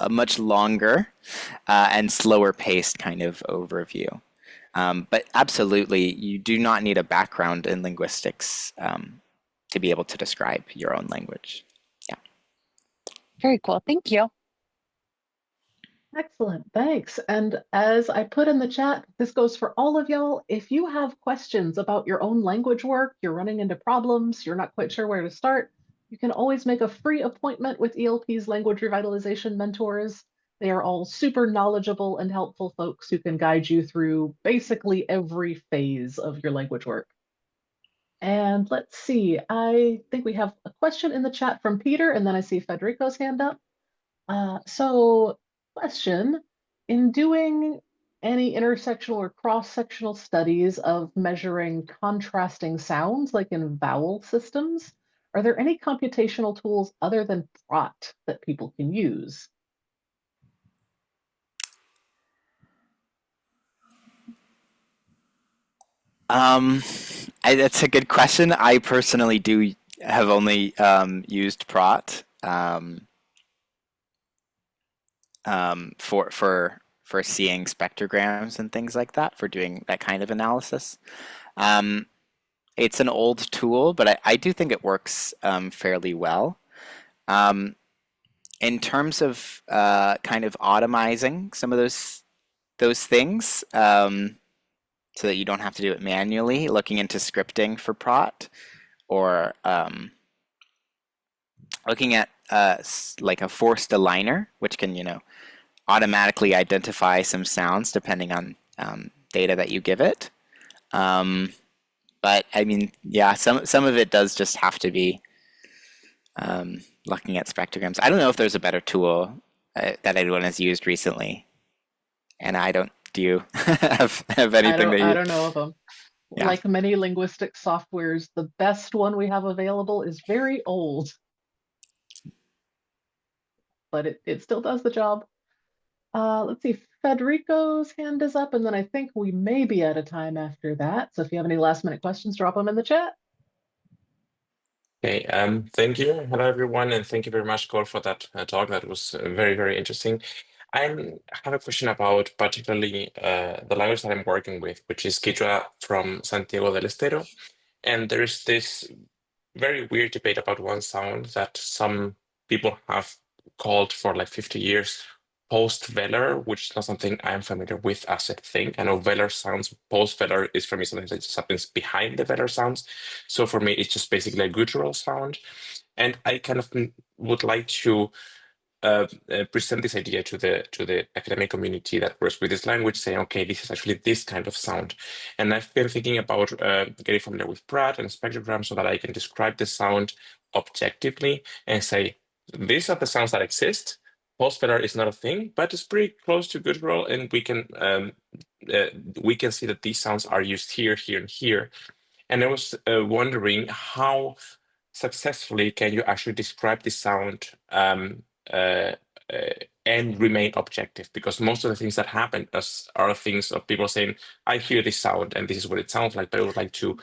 much longer and slower paced kind of overview. But absolutely, you do not need a background in linguistics to be able to describe your own language. Yeah. Very cool. Thank you. Excellent, thanks. And as I put in the chat, this goes for all of y'all. If you have questions about your own language work, you're running into problems, you're not quite sure where to start, you can always make a free appointment with ELP's language revitalization mentors. They are all super knowledgeable and helpful folks who can guide you through basically every phase of your language work. And let's see, I think we have a question in the chat from Peter, and then I see Federico's hand up. So question, in doing any intersectional or cross-sectional studies of measuring contrasting sounds, like in vowel systems, are there any computational tools other than Prot that people can use? That's a good question. I personally do have only used Prot. for seeing spectrograms and things like that, for doing that kind of analysis. It's an old tool, but I do think it works fairly well. In terms of kind of automizing some of those things, so that you don't have to do it manually, looking into scripting for prot, or looking at like a forced aligner, which can, automatically identify some sounds depending on data that you give it. But I mean, yeah, some of it does just have to be looking at spectrograms. I don't know if there's a better tool that anyone has used recently, and I don't. Do you have anything that I you? don't know of them. Yeah. Like many linguistic softwares, the best one we have available is very old, but it still does the job. Let's see, Federico's hand is up, and then I think we may be out of time after that. So if you have any last minute questions, drop them in the chat. Okay, thank you. Hello, everyone, and thank you very much, Cole, for that talk. That was very, very interesting. I have a question about particularly the language that I'm working with, which is Quechua from Santiago del Estero. And there is this very weird debate about one sound that some people have called for like 50 years post-velar, which is not something I'm familiar with as a thing. I know velar sounds, post-velar is for me something that just happens behind the velar sounds. So for me, it's just basically a guttural sound. And I kind of would like to present this idea to the academic community that works with this language, saying, okay, this is actually this kind of sound. And I've been thinking about getting familiar with Pratt and spectrogram so that I can describe the sound objectively and say, these are the sounds that exist. Post-velar is not a thing, but it's pretty close to guttural, and we can see that these sounds are used here, here, and here. And I was wondering, how successfully can you actually describe the sound and remain objective? Because most of the things that happen are things of people saying, I hear this sound and this is what it sounds like, but I would like to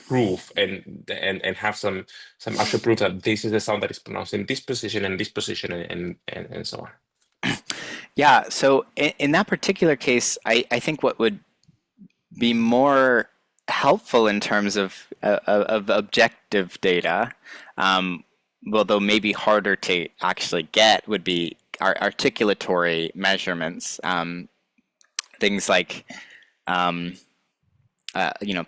prove and have some actual proof that this is the sound that is pronounced in this position and this position and so on. Yeah, so in that particular case, I think what would be more helpful in terms of objective data, although maybe harder to actually get, would be articulatory measurements, things like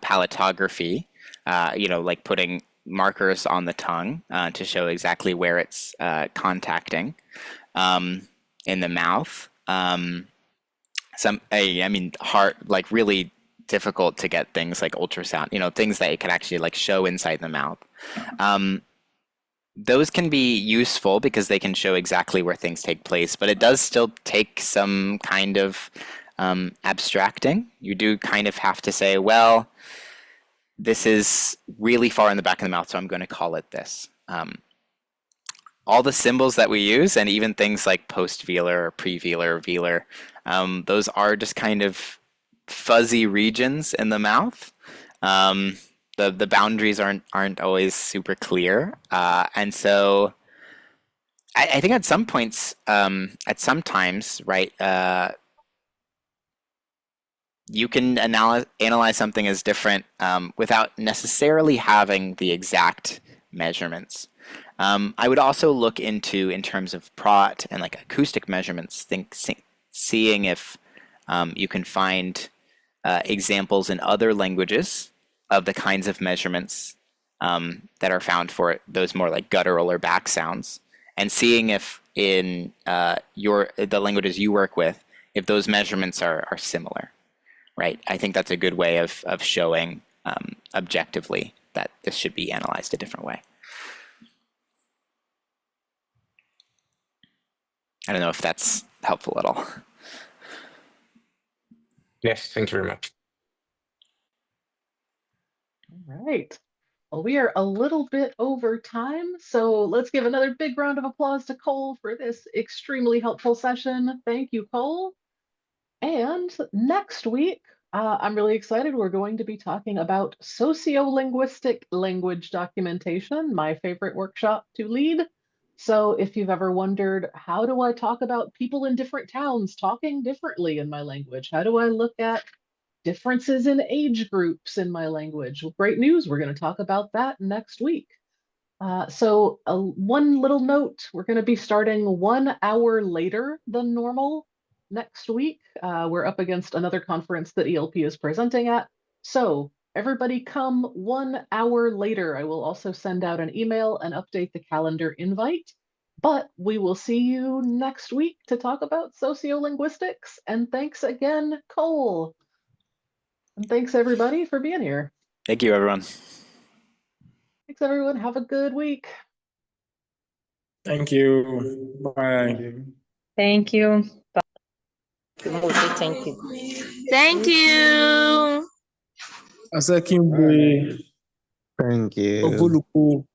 palatography, like putting markers on the tongue to show exactly where it's contacting in the mouth. Hard, like really difficult to get things like ultrasound, things that you can actually like show inside the mouth. Those can be useful because they can show exactly where things take place, but it does still take some kind of abstracting. You do kind of have to say, well, this is really far in the back of the mouth, so I'm going to call it this. All the symbols that we use, and even things like post-velar or pre-velar or velar, those are just kind of fuzzy regions in the mouth. The boundaries aren't always super clear, and so I think at some points, at some times, right, you can analyze something as different without necessarily having the exact measurements. I would also look into, in terms of prot and like acoustic measurements, seeing if you can find examples in other languages of the kinds of measurements that are found for those more like guttural or back sounds, and seeing if in the languages you work with, if those measurements are similar, right? I think that's a good way of showing objectively that this should be analyzed a different way. I don't know if that's helpful at all. Yes, thank you very much. All right. Well, we are a little bit over time, so let's give another big round of applause to Cole for this extremely helpful session. Thank you, Cole. And next week, I'm really excited. We're going to be talking about sociolinguistic language documentation, my favorite workshop to lead. So if you've ever wondered, how do I talk about people in different towns talking differently in my language? How do I look at differences in age groups in my language? Well, great news, we're going to talk about that next week. One little note, we're going to be starting 1 hour later than normal next week. We're up against another conference that ELP is presenting at. So everybody come 1 hour later. I will also send out an email and update the calendar invite. But we will see you next week to talk about sociolinguistics. And thanks again, Cole. And thanks everybody for being here. Thank you, everyone. Thanks everyone. Have a good week. Thank you. Bye. Thank you. Thank you. Thank you. Asakimbe. Thank you. Ovuluku.